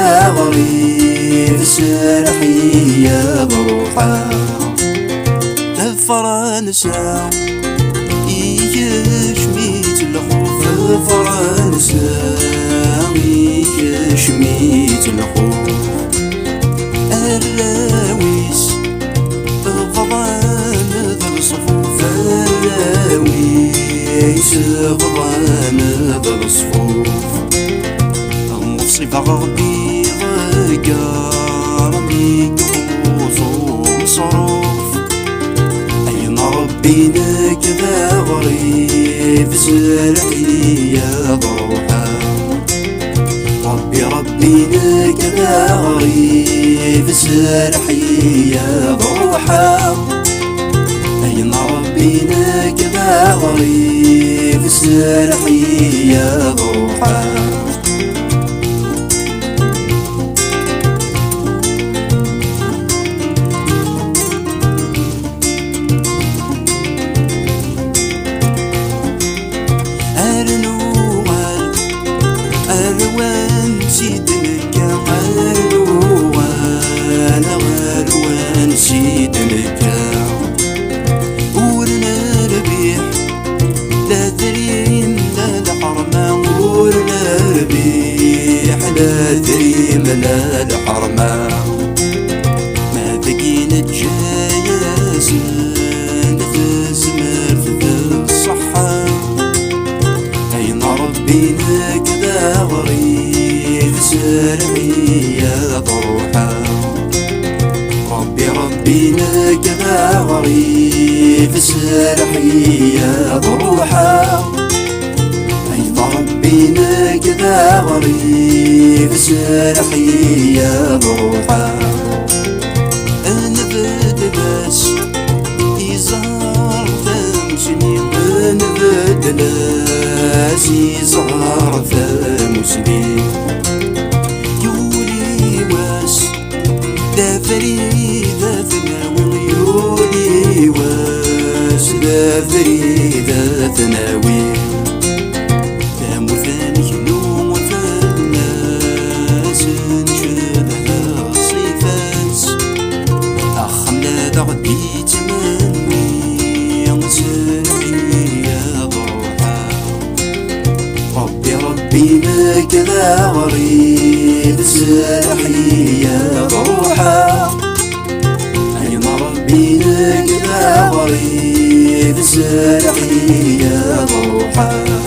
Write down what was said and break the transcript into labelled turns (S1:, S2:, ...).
S1: كذا غريب سرحي يا بروحه فرنسا يشميت الخوف فرنسا يشميت الخوف الراويس فضان ذا الصفوف الراويس فضان ذا الصفوف مصيبة غربي غقارني كوصوم صروف ربينا كذا غريب زرعي يا ضروحه ربينا كذا غريب زرعي يا ضروحه أين ربينا كذا غريب زرعي يا ضروحه لا ذريم لا الحرمة ما بقينا تجايزن تزمر في الصحة أين ربينا كذا غريب زرعي يا ضروحه ربينا كذا غريب زرعي يا ضروحه ربينا كذا غريب سرحي يا ضروحه أنا بدلس يزهر ثمسني أنا بدلس يزهر ثمسني يولي واس دا فريدة ثناوي يولي واس دا فريدة ثناوي غديت مني سرحي يا ضروحه ربينا كذا غريب سرحي يا ضروحه أين ربينا كذا غريب سرحي يا ضروحه